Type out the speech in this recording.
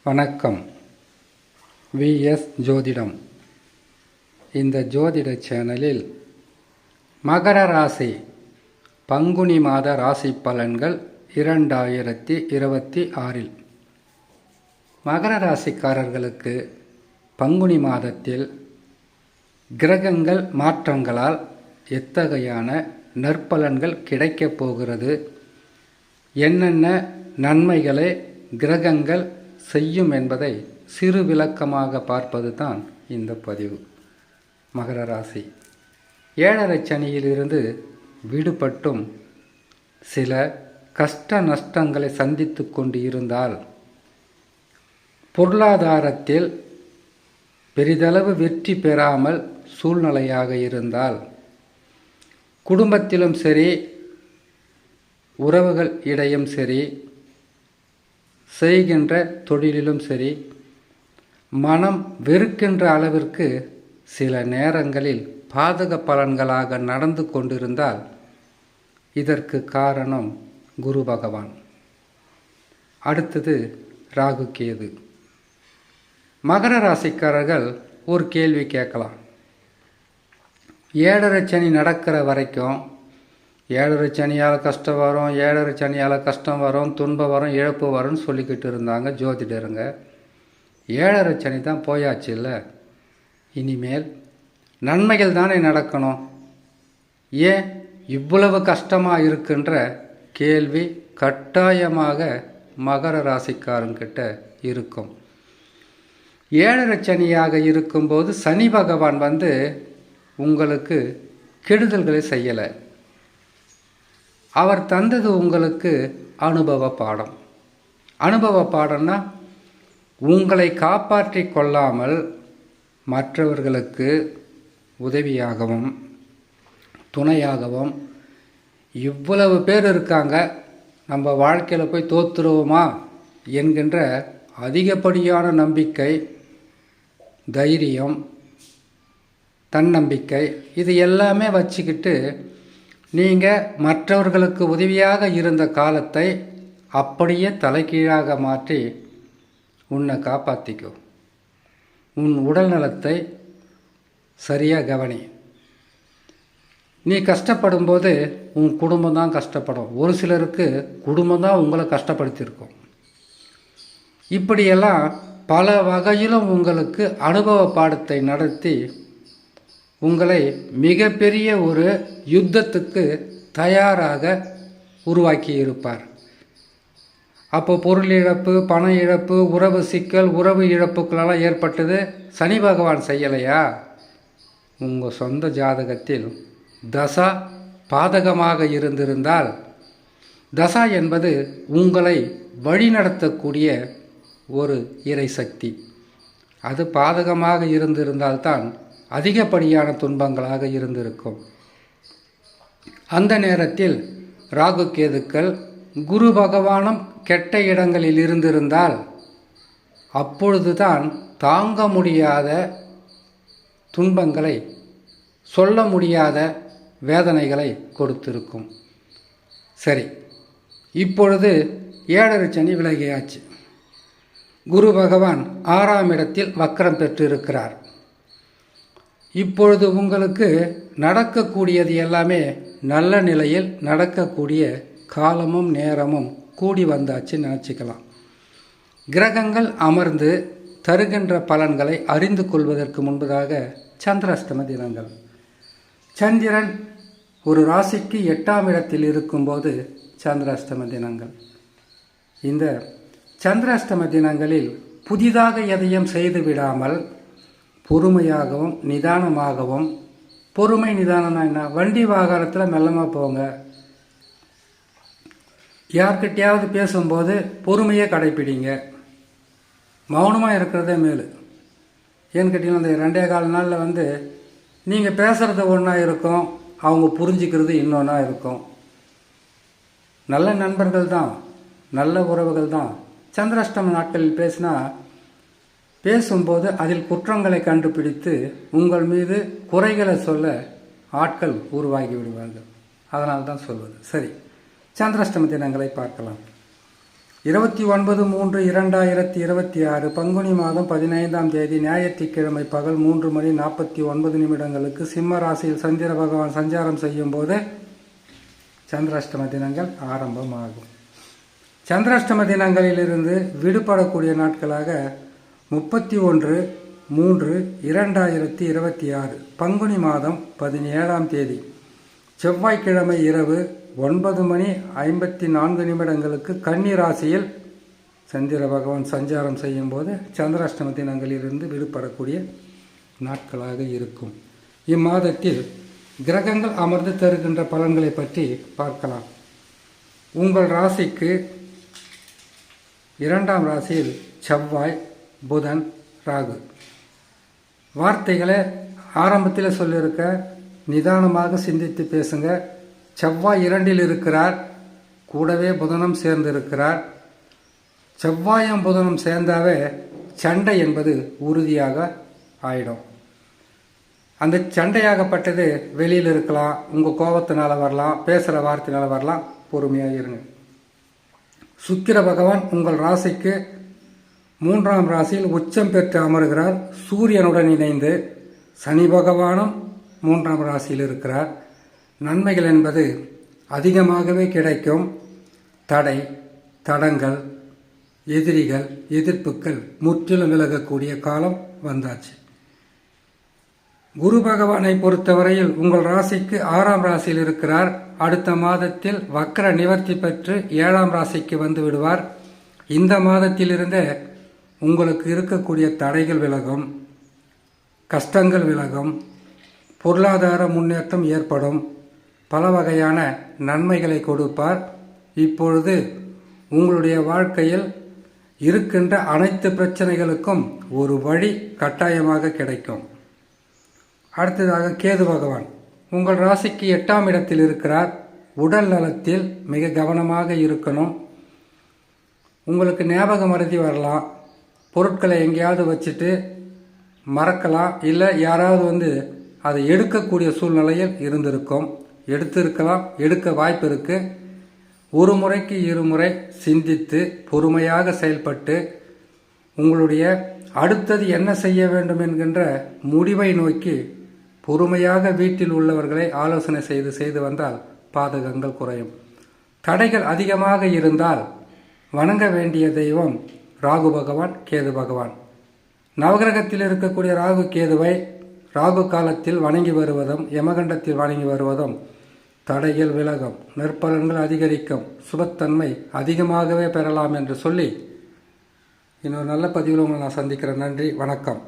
வணக்கம். விஎஸ் ஜோதிடம். இந்த ஜோதிட சேனலில் மகர ராசி பங்குனி மாத ராசி பலன்கள் 2026 மகர ராசிக்காரர்களுக்கு பங்குனி மாதத்தில் கிரகங்கள் மாற்றங்களால் எத்தகையான நற்பலன்கள் கிடைக்கப் போகிறது, என்னென்ன நன்மைகளை கிரகங்கள் செய்யும் என்பதை சிறு விளக்கமாக பார்ப்பது தான் இந்த பதிவு. மகர ராசி 7.5 சனியிலிருந்து விடுபட்டும் சில கஷ்ட நஷ்டங்களை சந்தித்து கொண்டு இருந்தால், பொருளாதாரத்தில் பெரிதளவு வெற்றி பெறாமல் சூழ்நிலையாக இருந்தால், குடும்பத்திலும் சரி உறவுகள் இடையும் சரி செய்கின்ற தொழிலிலும் சரி மனம் வெறுக்கின்ற அளவிற்கு சில நேரங்களில் பாதக பலன்களாக நடந்து கொண்டிருந்தால் இதற்கு காரணம் குரு பகவான். அடுத்தது ராகு கேது. மகர ராசிக்காரர்கள் ஒரு கேள்வி கேட்கலாம். 7.5 சனி நடக்கிற வரைக்கும் 7.5 சனியால் கஷ்டம் வரும், 7.5 சனியால் கஷ்டம் வரும், துன்பம் வரும், இழப்பு வரும்னு சொல்லிக்கிட்டு இருந்தாங்க ஜோதிடருங்க. 7.5 சனி தான் போயாச்சு இல்லை, இனிமேல் நன்மைகள் தானே நடக்கணும், ஏன் இவ்வளவு கஷ்டமாக இருக்குன்ற கேள்வி கட்டாயமாக மகர ராசிக்காரங்கிட்ட இருக்கும். 7.5 சனியாக இருக்கும்போது சனி பகவான் உங்களுக்கு கெடுதல்களை செய்யலை. அவர் தந்தது உங்களுக்கு அனுபவ பாடம். அனுபவ பாடம்னா உங்களை காப்பாற்றி கொள்ளாமல் மற்றவர்களுக்கு உதவியாகவும் துணையாகவும் இவ்வளவு பேர் இருக்காங்க, நம்ம வாழ்க்கையில் போய் தோற்றுருவோமா என்கின்ற அதிகப்படியான நம்பிக்கை, தைரியம், தன்னம்பிக்கை, இது எல்லாமே வச்சுக்கிட்டு நீங்கள் மற்றவர்களுக்கு உதவியாக இருந்த காலத்தை அப்படியே தலைகீழாக மாற்றி உன்னை காப்பாற்றிக்கோ. உன் உடல் நலத்தை சரியாக கவனி. நீ கஷ்டப்படும் போது உன் குடும்பம் தான் கஷ்டப்படும். ஒரு சிலருக்கு குடும்பம் தான் உங்களை கஷ்டப்படுத்தியிருக்கும். இப்படியெல்லாம் பல வகையிலும் உங்களுக்கு அனுபவ பாடத்தை நடத்தி உங்களை மிகப்பெரிய ஒரு யுத்தத்துக்கு தயாராக உருவாக்கி இருப்பார். அப்போ பொருள் இழப்பு, பண இழப்பு, உறவு சிக்கல், உறவு இழப்புகளெல்லாம் ஏற்பட்டது சனி பகவான் செய்யலையா? உங்கள் சொந்த ஜாதகத்தில் தசா பாதகமாக இருந்திருந்தால், தசா என்பது உங்களை வழிநடத்தக்கூடிய ஒரு இறை சக்தி, அது பாதகமாக இருந்திருந்தால்தான் அதிகப்படியான துன்பங்களாக இருந்திருக்கும். அந்த நேரத்தில் ராகு கேதுக்கள் குரு பகவானும் கெட்ட இடங்களில் இருந்திருந்தால் அப்பொழுதுதான் தாங்க முடியாத துன்பங்களை, சொல்ல முடியாத வேதனைகளை கொடுத்திருக்கும். சரி, இப்பொழுது 7.5 சனி விலகியாச்சு. குரு பகவான் 6ஆம் இடத்தில் வக்ரம் பெற்றிருக்கிறார். இப்பொழுது உங்களுக்கு நடக்கக்கூடியது எல்லாமே நல்ல நிலையில் நடக்கக்கூடிய காலமும் நேரமும் கூடி வந்தாச்சுன்னு நினச்சிக்கலாம். கிரகங்கள் அமர்ந்து தருகின்ற பலன்களை அறிந்து கொள்வதற்கு முன்பதாக சந்திராஷ்டம தினங்கள். சந்திரன் ஒரு ராசிக்கு 8ஆம் இடத்தில் இருக்கும்போது சந்திராஷ்டம தினங்கள். இந்த சந்திராஷ்டம தினங்களில் புதிதாக எதையும் செய்து விடாமல் பொறுமையாகவும் நிதானமாகவும், பொறுமை நிதானம்னா என்ன, வண்டி வாகனத்தில் மெல்லமாக போங்க. யார்கிட்டையாவது பேசும்போது பொறுமையை கடைப்பிடிங்க. மௌனமாக இருக்கிறதே மேலு. ஏன்னு கேட்டிங்கன்னா, அந்த 2.25 நாளில் நீங்கள் பேசுகிறது ஒன்றா இருக்கும், அவங்க புரிஞ்சுக்கிறது இன்னொன்றா இருக்கும். நல்ல நண்பர்கள் தான், நல்ல உறவுகள் தான். சந்திராஷ்டம நாட்களில் பேசும்போது அதில் குற்றங்களை கண்டுபிடித்து உங்கள் மீது குறைகளை சொல்ல ஆட்கள் உருவாகி விடுவார்கள். அதனால் தான் சொல்வது. சரி, சந்திராஷ்டம தினங்களை பார்க்கலாம். 29/3/2026 பங்குனி மாதம் 15ஆம் தேதி ஞாயிற்றுக்கிழமை பகல் 3:49 சிம்ம ராசியில் சந்திர பகவான் சஞ்சாரம் செய்யும் போது சந்திராஷ்டம தினங்கள் ஆரம்பமாகும். சந்திராஷ்டம தினங்களிலிருந்து விடுபடக்கூடிய நாட்களாக 31/3/2026 பங்குனி மாதம் 17ஆம் தேதி செவ்வாய்க்கிழமை இரவு 9:54 கன்னி ராசியில் சந்திர பகவான் சஞ்சாரம் செய்யும் போது சந்திராஷ்டம தினங்களிலிருந்து விடுபடக்கூடிய நாட்களாக இருக்கும். இம்மாதத்தில் கிரகங்கள் அமர்ந்து தருகின்ற பலன்களை பற்றி பார்க்கலாம். உங்கள் ராசிக்கு 2ஆம் ராசியில் செவ்வாய், புதன், ராகு. வார்த்தைகளை ஆரம்பத்தில் சொல்லியிருக்க, நிதானமாக சிந்தித்து பேசுங்க. செவ்வாய் 2இல் இருக்கிறார், கூடவே புதனும் சேர்ந்து இருக்கிறார். செவ்வாயும் புதனும் சேர்ந்தாவே சண்டை என்பது உறுதியாக ஆயிடும். அந்த சண்டையாகப்பட்டது வெளியில் இருக்கலாம், உங்கள் கோபத்தினால வரலாம், பேசுகிற வார்த்தையினால வரலாம். பொறுமையாக இருங்க. சுக்கிர பகவான் உங்கள் ராசிக்கு 3ஆம் ராசியில் உச்சம் பெற்று அமர்கிறார். சூரியனுடன் இணைந்து சனி பகவானும் 3ஆம் ராசியில் இருக்கிறார். நன்மைகள் என்பது அதிகமாகவே கிடைக்கும். தடை, தடங்கள், எதிரிகள், எதிர்ப்புகள் முற்றிலும் விலகக்கூடிய காலம் வந்தாச்சு. குரு பகவானை பொறுத்தவரையில் உங்கள் ராசிக்கு 6ஆம் ராசியில் இருக்கிறார். அடுத்த மாதத்தில் வக்ர நிவர்த்தி பெற்று 7ஆம் ராசிக்கு வந்து விடுவார். இந்த மாதத்திலிருந்தே உங்களுக்கு இருக்கக்கூடிய தடைகள் விலகும், கஷ்டங்கள் விலகும், பொருளாதார முன்னேற்றம் ஏற்படும், பல வகையான நன்மைகளை கொடுப்பார். இப்பொழுது உங்களுடைய வாழ்க்கையில் இருக்கின்ற அனைத்து பிரச்சனைகளுக்கும் ஒரு வழி கட்டாயமாக கிடைக்கும். அடுத்ததாக கேது பகவான் உங்கள் ராசிக்கு 8ஆம் இடத்தில் இருக்கிறார். உடல் நலத்தில் மிக கவனமாக இருக்கணும். உங்களுக்கு ஞாபக மறதி வரலாம், பொருட்களை எங்கேயாவது வச்சுட்டு மறக்கலாம், இல்லை யாராவது அதை எடுக்கக்கூடிய சூழ்நிலையில் இருந்திருக்கும், எடுத்திருக்கலாம், எடுக்க வாய்ப்பு இருக்கு. ஒரு முறைக்கு இருமுறை சிந்தித்து பொறுமையாக செயல்பட்டு உங்களுடைய அடுத்தது என்ன செய்ய வேண்டும் என்கின்ற முடிவை நோக்கி பொறுமையாக வீட்டில் உள்ளவர்களை ஆலோசனை செய்து வந்தால் பாதகங்கள் குறையும். தடைகள் அதிகமாக இருந்தால் வணங்க வேண்டிய தெய்வம் ராகு பகவான், கேது பகவான். நவகிரகத்தில் இருக்கக்கூடிய ராகு கேதுவை ராகு காலத்தில் வணங்கி வருவதும் யமகண்டத்தில் வணங்கி வருவதும் தடைகள் விலகும், நற்பலன்கள் அதிகரிக்கும், சுபத்தன்மை அதிகமாகவே பெறலாம் என்று சொல்லி இன்னொரு நல்ல பதிவில் உங்களை நான் சந்திக்கிறேன். நன்றி, வணக்கம்.